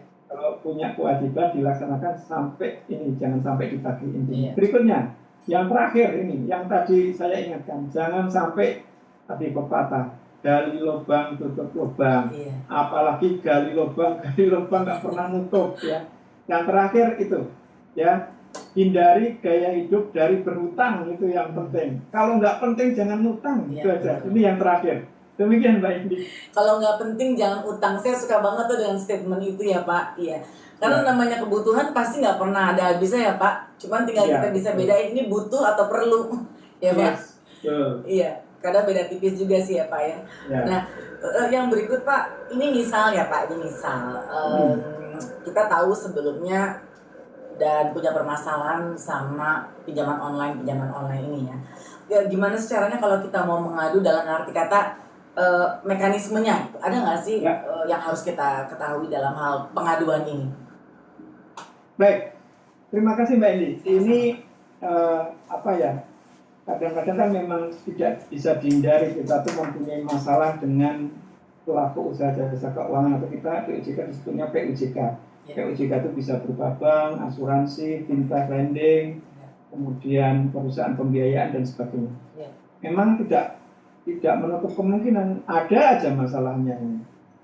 punya kewajiban dilaksanakan sampai ini, jangan sampai ditagih intinya. Iya. Berikutnya, yang terakhir ini, yang tadi saya ingatkan, jangan sampai tadi pepatah, gali lubang tutup lubang. Iya. Apalagi gali lubang nggak pernah nutup ya. Yang terakhir itu ya, hindari gaya hidup dari berhutang, itu yang penting. Kalau nggak penting jangan utang, Iya, itu aja. betul. Ini yang terakhir. Demikian Mbak Indi. Kalau nggak penting jangan utang. Saya suka banget tuh dengan statement itu ya, Pak. Iya. Karena Ya. namanya kebutuhan pasti nggak pernah ada habisnya ya, Pak. Cuman tinggal Iya, kita bisa betul. bedain ini butuh atau perlu. Ya, Pak. Yes, betul. Iya. Kadang beda tipis juga sih ya, Pak ya. Ya. Nah, yang berikut Pak, ini misal ya Pak, ini misal kita tahu sebelumnya dan punya permasalahan sama pinjaman online ini ya. Ya gimana sih caranya kalau kita mau mengadu, dalam arti kata mekanismenya, ada nggak sih Ya. yang harus kita ketahui dalam hal pengaduan ini? Baik, terima kasih Mbak Indi. Ini apa ya? Kadang-kadang kan memang tidak bisa dihindari, kita tuh mempunyai masalah dengan pelaku usaha jasa keuangan, atau kita PUJK disebutnya PUJK. Ya. PUJK itu bisa berupa bank, asuransi, fintech lending, Ya. kemudian perusahaan pembiayaan dan sebagainya. Ya. Memang tidak menutup kemungkinan ada aja masalahnya.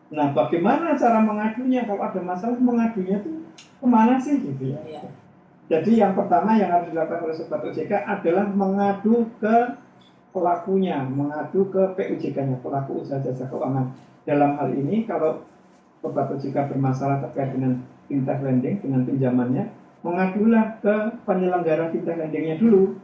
Nah, bagaimana cara mengadunya? Kalau ada masalah, mengadunya tuh kemana sih gitu ya? Ya. Jadi yang pertama yang harus dilakukan oleh Sobat OJK adalah mengadu ke pelakunya, mengadu ke PUJK-nya, pelaku usaha jasa keuangan. Dalam hal ini kalau Sobat OJK bermasalah terkait dengan fintech lending, dengan pinjamannya, mengadulah ke penyelenggara fintech lendingnya dulu.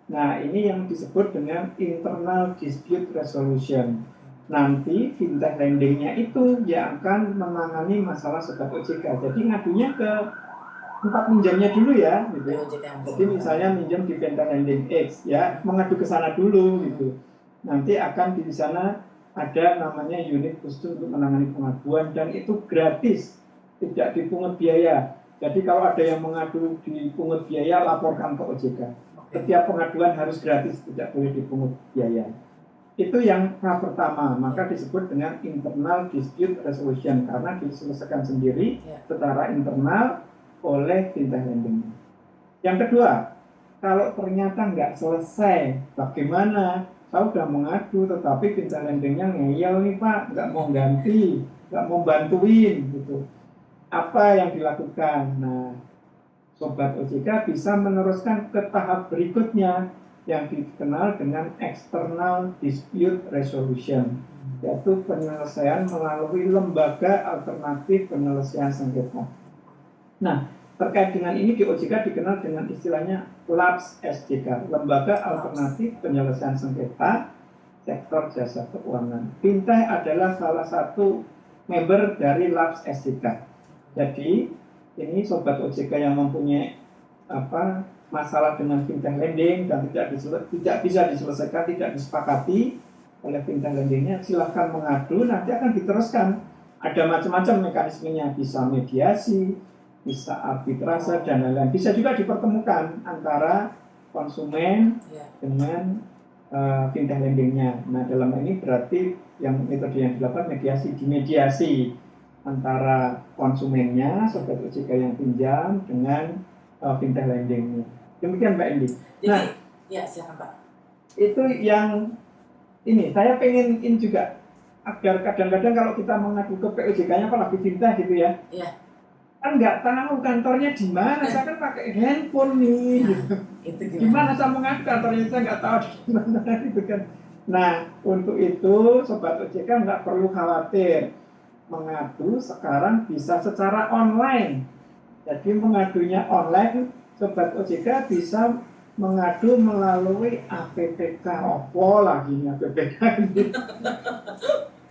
Nah, ini yang disebut dengan internal dispute resolution. Nanti fintech lendingnya itu yang akan menangani masalah Sobat OJK. Jadi ngadunya ke tempat minjamnya dulu ya, gitu. PUJK yang Jadi misalnya minjam di fintech lending X ya, mengadu ke sana dulu gitu. Nanti akan di sana ada namanya unit khusus untuk menangani pengaduan, dan itu gratis, tidak dipungut biaya. Jadi kalau ada yang mengadu dipungut biaya, laporkan ke OJK. Setiap pengaduan harus gratis, tidak boleh dipungut biaya. Itu yang tahap pertama, maka disebut dengan internal dispute resolution, karena diselesaikan sendiri secara internal oleh fintech lending. Yang kedua, kalau ternyata nggak selesai, bagaimana? Saya sudah mengadu, tetapi fintech lendingnya ngeyel nih Pak, nggak mau ganti, nggak mau bantuin gitu. Apa yang dilakukan? Nah, Sobat OJK bisa meneruskan ke tahap berikutnya yang dikenal dengan external dispute resolution, yaitu penyelesaian melalui lembaga alternatif penyelesaian sengketa. Nah, terkait dengan ini di OJK dikenal dengan istilahnya LAPS SJK, Lembaga Alternatif Penyelesaian Sengketa Sektor Jasa Keuangan. Fintech adalah salah satu member dari LAPS SJK. Jadi, ini sobat OJK yang mempunyai masalah dengan fintech lending dan tidak bisa diselesaikan, tidak disepakati oleh fintech lendingnya, silahkan mengadu, nanti akan diteruskan. Ada macam-macam mekanismenya, bisa mediasi, bisa arbitrase dan lain-lain. Bisa juga dipertemukan antara konsumen dengan fintech lendingnya. Nah, dalam ini berarti yang metode yang dilakukan mediasi antara konsumennya, sobat OJK yang pinjam dengan fintech lendingnya. Demikian Mbak Indi. Jadi, ya silakan Pak. Itu yang ini saya pengen ini juga agar kadang-kadang kalau kita mengadu ke POJK-nya apalagi fintech gitu ya. Iya. Kan nggak tahu kantornya di mana, saya kan pakai handphone nih. Nah, gitu. itu Gimana saya mengadu kantornya, saya nggak tahu di mana gitu kan. Nah, untuk itu sobat OJK nggak perlu khawatir, mengadu sekarang bisa secara online. Jadi mengadunya online, sobat OJK bisa mengadu melalui APPK. Opo lagi nih APPK ini.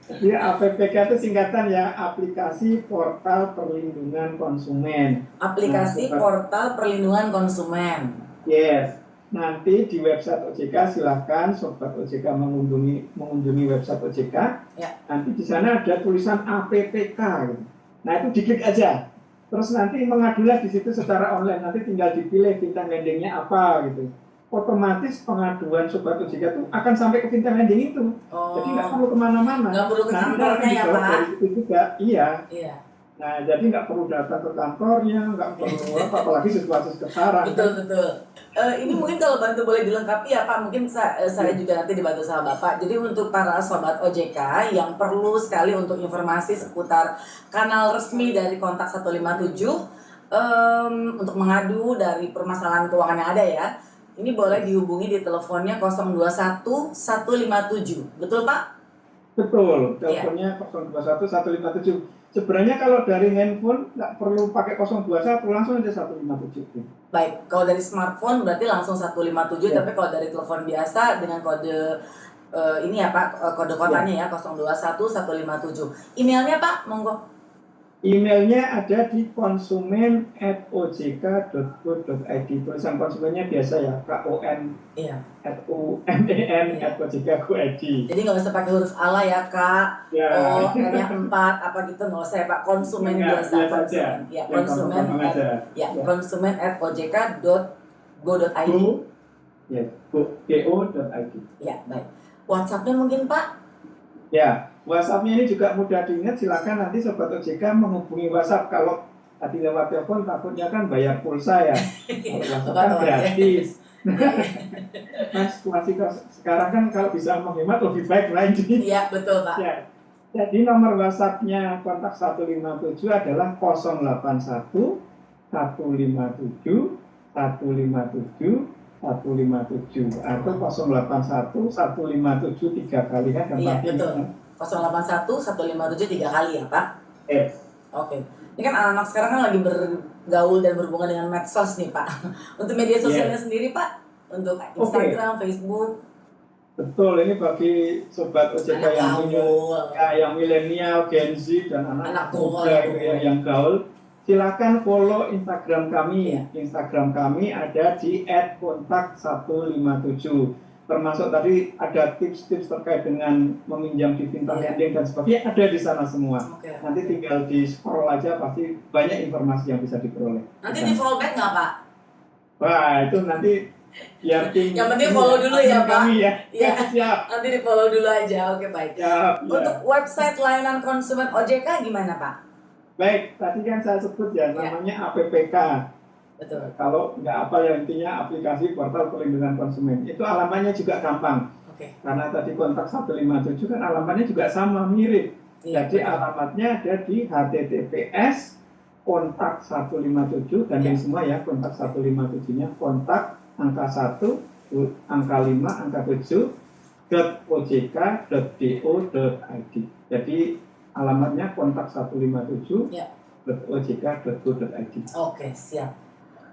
Jadi APPK itu singkatan ya, aplikasi portal perlindungan konsumen. Aplikasi portal perlindungan konsumen. Yes. Nanti di website OJK silahkan sobat OJK mengunjungi website OJK. Ya. Nanti di sana ada tulisan APPK gitu. Nah, itu diklik aja. Terus nanti mengadulah di situ secara online. Nanti tinggal dipilih fintech lendingnya apa gitu. Otomatis pengaduan sobat OJK itu akan sampai ke fintech lending itu. Jadi nggak perlu kemana-mana. Nggak perlu ke kantornya ya Pak? Dari situ juga, iya. Iya. Nah, jadi nggak perlu datang ke kantornya, nggak perlu apalagi situasi sekarang. Betul. Ini mungkin kalau bantu boleh dilengkapi ya Pak, mungkin saya juga nanti dibantu sama Bapak. Jadi untuk para sobat OJK yang perlu sekali untuk informasi seputar kanal resmi dari kontak 157 untuk mengadu dari permasalahan keuangan yang ada ya, ini boleh dihubungi di teleponnya 021 157. Betul Pak? Betul, teleponnya 021 157. Sebenarnya kalau dari handphone nggak perlu pakai 021, langsung aja 157. Baik, kalau dari smartphone berarti langsung 157, ya. Tapi kalau dari telepon biasa dengan kode ini ya Pak, kode kotanya ya 021 157. Emailnya Pak, monggo. Emailnya ada di konsumen@ojk.go.id. Tulisan konsumennya biasa ya, KON Iya. @OJK.go.id. Jadi nggak usah pakai huruf ala ya Kak. Ya. Oh, N-nya 4 apa gitu nggak usah ya Pak. Konsumen biasa. Konsumen. Ya, konsumen@ojk.go.id. Ya, go.id. Ya, baik. WhatsApp-nya mungkin Pak? Ya, WhatsApp-nya ini juga mudah diingat. Silakan nanti sobat OJK menghubungi WhatsApp. Kalau tadi lewat telepon takutnya kan bayar pulsa ya. Kalau WhatsApp kan gratis. Nah, situasi sekarang kan kalau bisa menghemat lebih baik lagi. Iya, betul Pak. Ya. Jadi nomor WhatsApp-nya kontak 157 adalah 081 157 157 157 atau 081 157 3 kali kan. Iya, betul. 081 157 3 kali ya Pak? Yes. Oke. Ini kan anak-anak sekarang kan lagi bergaul dan berhubungan dengan medsos nih Pak. Untuk media sosialnya sendiri Pak? Untuk Instagram, Facebook? Betul, ini bagi sobat OJK yang milenial, Gen Z dan anak muda yang gaul. Silakan follow Instagram kami. Instagram kami ada di @kontak157. Termasuk tadi ada tips-tips terkait dengan meminjam di fintech lending dan sebagainya, ada di sana semua. Nanti tinggal di scroll aja, pasti banyak informasi yang bisa diperoleh. Nanti di follow back nggak Pak? Wah, itu nanti biar yang penting follow dulu ya Pak. Kami, ya. Siap. Nanti di follow dulu aja. Oke, baik. Untuk website layanan konsumen OJK gimana Pak? Baik, tadi kan saya sebut ya, namanya APPK. Betul. Kalau nggak apa ya, intinya aplikasi portal perlindungan konsumen. Itu alamatnya juga gampang. Karena tadi kontak 157 kan alamatnya juga sama, mirip. Jadi alamatnya ada di https kontak 157, gandeng semua ya, kontak 157-nya, kontak angka 1, angka 5, angka 7, .ojk.do.id. Jadi alamatnya kontak 157 .ojk.go.id. Oke, siap.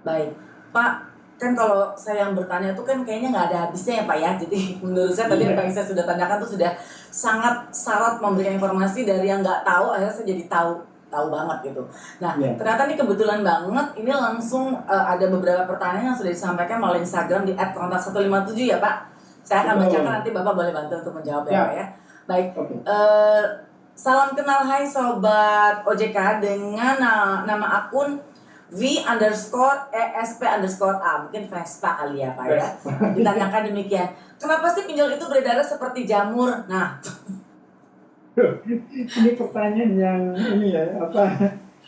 Baik, Pak, kan kalau saya yang bertanya itu kan kayaknya nggak ada habisnya ya Pak ya. Jadi menurut saya tadi apa yang saya sudah tanyakan tuh sudah sangat syarat memberikan informasi dari yang nggak tahu, akhirnya saya jadi tahu. tahu banget gitu. Nah, Iya. ternyata nih kebetulan banget ini langsung ada beberapa pertanyaan yang sudah disampaikan melalui Instagram di @kontak157 ya Pak. Saya akan Betul. bacakan, nanti Bapak boleh bantu untuk menjawab ya Ya. Pak ya. Baik. Oke. Salam kenal hai sobat OJK dengan nama akun V_ESP_A, mungkin Vespa kali ya Pak ya. Ditanyakan demikian, kenapa sih pinjol itu beredar seperti jamur? Nah, Ini pertanyaan yang ini ya,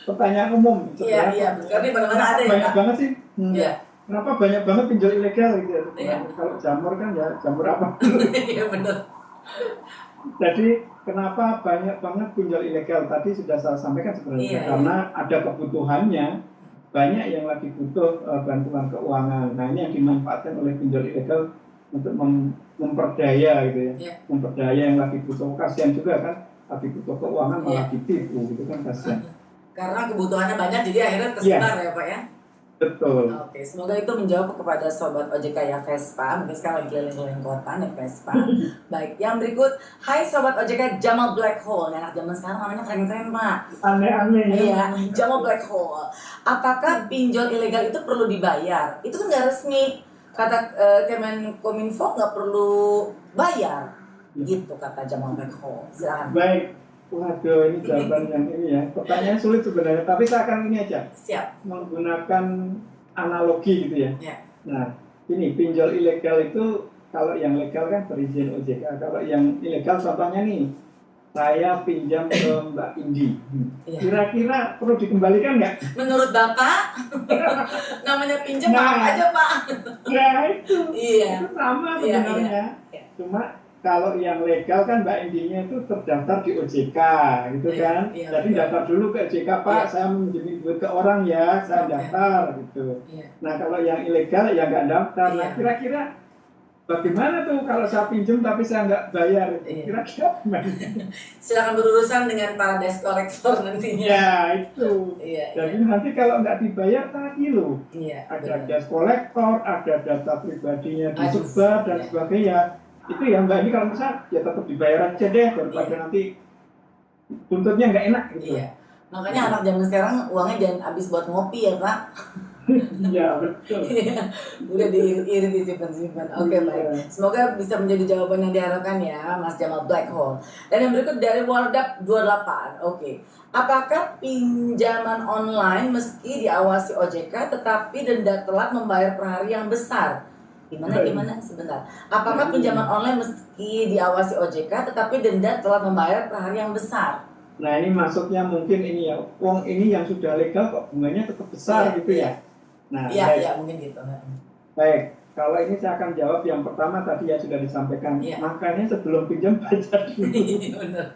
pertanyaan umum. iya, karena di mana-mana ada ya Banyak Pak. banget sih. Iya. Kenapa banyak banget pinjol ilegal gitu ya? Iya. Kalau jamur kan ya jamur apa? Iya benar. Jadi kenapa banyak banget pinjol ilegal? Tadi sudah saya sampaikan sebenarnya, Iya, karena ada kebutuhannya, banyak yang lagi butuh bantuan keuangan. Nah ini yang dimanfaatkan oleh pinjol ilegal untuk memperdaya gitu ya, Iya. memperdaya yang lagi butuh. Kasihan juga kan, lagi butuh keuangan malah Iya. ditipu gitu kan, kasihan. Karena kebutuhannya banyak, jadi akhirnya tersebar ya Pak ya. Betul. Oke, semoga itu menjawab kepada sobat OJK ya Vespa. Mungkin sekarang lagi keliling-keliling kota naik Vespa. Baik, yang berikut, hai sobat OJK Jamal Black Hole. Anak zaman sekarang namanya keren-keren Pak. Aneh-aneh ya. Iya, Jamal Black Hole. Apakah pinjol ilegal itu perlu dibayar? Itu kan nggak resmi. Kata Kemenkominfo nggak perlu bayar. Gitu kata Jamal Black Hole. Silakan. Baik. Waduh, ini jawaban yang ini ya. Pertanyaan sulit sebenarnya, tapi saya akan ini aja. Siap. Menggunakan analogi gitu ya. Ya. Nah, ini pinjol ilegal itu kalau yang legal kan berizin OJK. Kalau yang ilegal contohnya nih, saya pinjam ke Mbak Indi. Iya. Kira-kira perlu dikembalikan nggak? Menurut Bapak, namanya pinjam Nah. maaf aja Pak. Ya itu. Iya. Itu sama Iya, sebenarnya. iya. Cuma kalau yang legal kan Mbak Indinya itu terdaftar di OJK gitu Iya, kan. iya, Jadi betul. daftar dulu ke OJK, Pak, Iya. saya meminjam duit ke orang ya, saya Oke. daftar gitu. Iya. Nah kalau yang ilegal ya nggak daftar. Nah Iya. kira-kira bagaimana tuh kalau saya pinjam tapi saya nggak bayar? Iya. Kira-kira gimana? Silakan berurusan dengan para desk collector nantinya. Ya itu. Iya. Jadi nanti kalau nggak dibayar tadi loh. Iya. Ada benar. gas kolektor, ada data pribadinya Aduh. disebar dan Iya. sebagainya. Itu ya Mbak, ini kalau bisa ya tetap dibayar aja deh daripada Iya. nanti buntutnya nggak enak gitu. Iya. Makanya anak zaman sekarang uangnya jangan habis buat ngopi ya Pak. Iya betul. Udah diirit disimpan-simpan. Oke, baik. Semoga bisa menjadi jawaban yang diharapkan ya Mas Jamal Black Hole. Dan yang berikut dari Wardap 28. Oke. Apakah pinjaman online meski diawasi OJK tetapi denda telat membayar per hari yang besar? Gimana sebentar. Apakah pinjaman online meski diawasi OJK tetapi denda telat membayar per hari yang besar? Nah ini maksudnya mungkin ini ya, uang ini yang sudah legal kok bunganya tetap besar Iya, gitu ya. Nah Iya, baik. iya mungkin gitu. Baik, kalau ini saya akan jawab yang pertama tadi ya sudah disampaikan. Iya. Makanya sebelum pinjam baca dulu. Bener.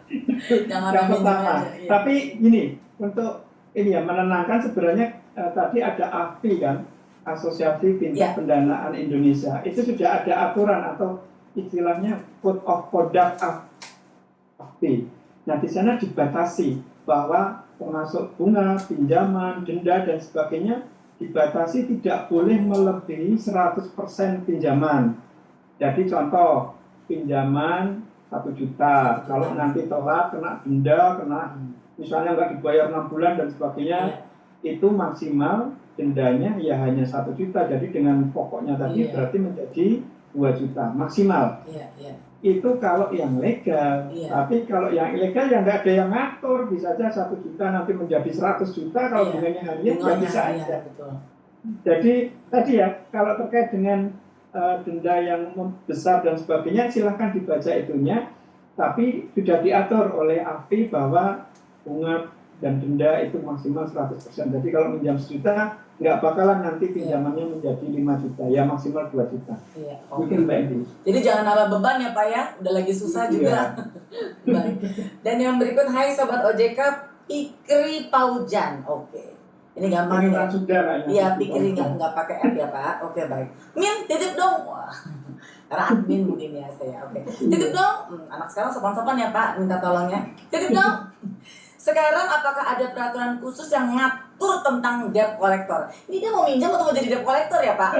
Jangan Yang main pertama. aja. Iya. Tapi ini untuk ini ya menenangkan sebenarnya tadi ada AFI kan, Asosiasi Iya. Fintech Pendanaan Indonesia. Itu sudah ada aturan atau istilahnya Code of Conduct AFI. Nah di sana dibatasi bahwa termasuk bunga, pinjaman, denda dan sebagainya dibatasi tidak boleh melebihi 100% pinjaman. Jadi contoh pinjaman 1 juta, kalau nanti telat kena denda, kena misalnya nggak dibayar 6 bulan dan sebagainya, itu maksimal dendanya ya hanya 1 juta. Jadi dengan pokoknya tadi Iya. berarti menjadi 2 juta maksimal. Iya. Itu kalau yang legal. Iya. Tapi kalau yang ilegal ya nggak ada yang ngatur, bisa aja 1 juta nanti menjadi 100 juta kalau Iya. bunganya harian ya bisa aja. Betul. Jadi tadi ya kalau terkait dengan denda yang besar dan sebagainya silahkan dibaca itunya, tapi sudah diatur oleh AFI bahwa bunga dan denda itu maksimal 100%. Jadi kalau minjam 1 juta nggak bakalan nanti pinjamannya menjadi 5 juta, ya maksimal 2 juta. Iya. Mungkin Mbak Edi. Jadi jangan nambah beban ya Pak ya, udah lagi susah juga. Baik. Dan yang berikut, hai sobat OJK, Pikri Paujan. Oke. Ini gampang Ini ya. kan sudah kayaknya. Iya, Pikri nggak pakai app ya Pak. Oke baik. Min, titip dong. Wah. Karena admin mungkin ya saya. Oke. Titip dong. Anak sekarang sopan-sopan ya Pak, minta tolongnya. Titip dong. Sekarang apakah ada peraturan khusus yang ngatur tentang debt collector? Ini dia mau minjam atau mau jadi debt collector ya Pak?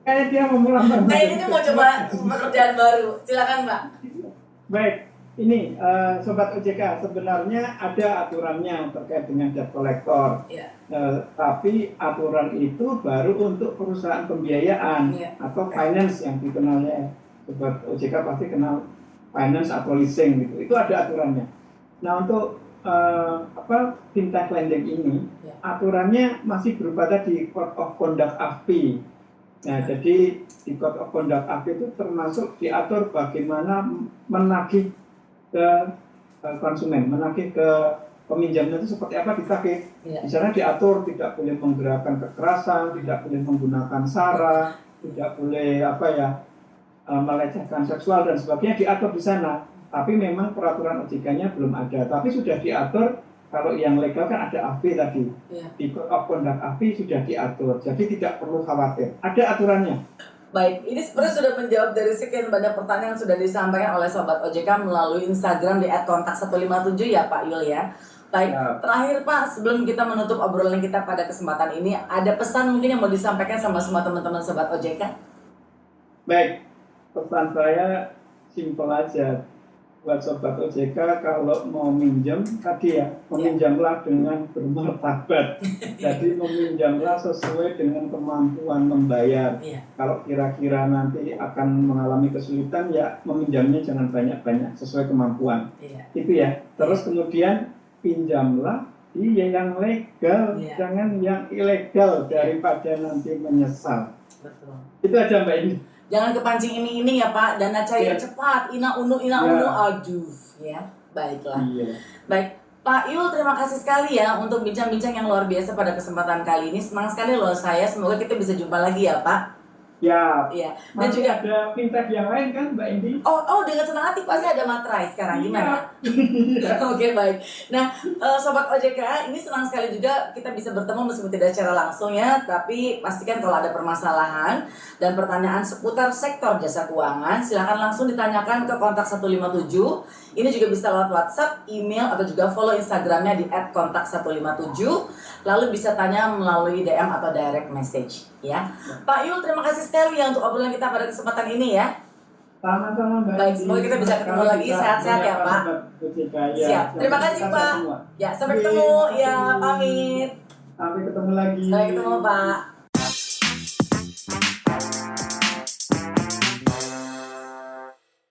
Kayaknya dia mau melamar. Kayaknya dia mau coba pekerjaan baru. Silakan Pak. Baik, ini Sobat OJK, sebenarnya ada aturannya terkait dengan debt collector. Iya. Tapi aturan itu baru untuk perusahaan pembiayaan atau finance yang dikenalnya. Sobat OJK pasti kenal finance atau leasing gitu. Itu ada aturannya. Nah, untuk fintech lending ini aturannya masih berupa tadi Code of Conduct AFPI. Nah, jadi di Code of Conduct AFPI itu termasuk diatur bagaimana menagih ke konsumen, menagih ke peminjamnya itu seperti apa ditagih. Di sana diatur tidak boleh menggerakkan kekerasan, tidak boleh menggunakan sara, tidak boleh melecehkan seksual dan sebagainya, diatur di sana. Tapi memang peraturan OJK-nya belum ada. Tapi sudah diatur, kalau yang legal kan ada AFPI tadi. Di Code of Conduct AFPI sudah diatur, jadi tidak perlu khawatir. Ada aturannya. Baik, ini sebenarnya sudah menjawab dari sekian banyak pertanyaan yang sudah disampaikan oleh Sobat OJK melalui Instagram di @kontak157 ya Pak Yul ya. Baik, terakhir Pak, sebelum kita menutup obrolan kita pada kesempatan ini, ada pesan mungkin yang mau disampaikan sama semua teman-teman Sobat OJK? Baik, pesan saya simpel aja. Buat Sobat OJK, kalau mau minjem tadi meminjamlah dengan bermartabat. Jadi meminjamlah sesuai dengan kemampuan membayar. Kalau kira-kira nanti akan mengalami kesulitan, ya meminjamnya jangan banyak-banyak, sesuai kemampuan. Itu ya. Terus kemudian pinjamlah yang legal, jangan yang ilegal, daripada nanti menyesal. Betul. Itu aja Mbak ini. Jangan kepancing ini ya Pak, dana cair cepat, ina unu, aduh ya, baiklah. Baik, Pak Yul, terima kasih sekali ya untuk bincang-bincang yang luar biasa pada kesempatan kali ini. Senang sekali loh saya, semoga kita bisa jumpa lagi ya Pak. Ya, dan juga ada fintech yang lain kan Mbak Indi? Oh, dengan senang hati pasti ada materai sekarang, gimana? Oke, baik. Nah, Sobat OJK, ini senang sekali juga kita bisa bertemu meskipun tidak secara langsung ya, tapi pastikan kalau ada permasalahan dan pertanyaan seputar sektor jasa keuangan, silakan langsung ditanyakan ke kontak 157. Ini juga bisa lewat WhatsApp, email, atau juga follow Instagramnya di @kontak157. Lalu bisa tanya melalui DM atau direct message ya. Pak Yul, terima kasih sekali ya untuk obrolan kita pada kesempatan ini ya. Sama-sama Mbak. Baik, semoga kita bisa ketemu lagi sehat-sehat ya Pak. Siap. Terima kasih Pak. Ya, sampai ketemu. Ya, pamit. Sampai ketemu lagi. Sampai ketemu Pak.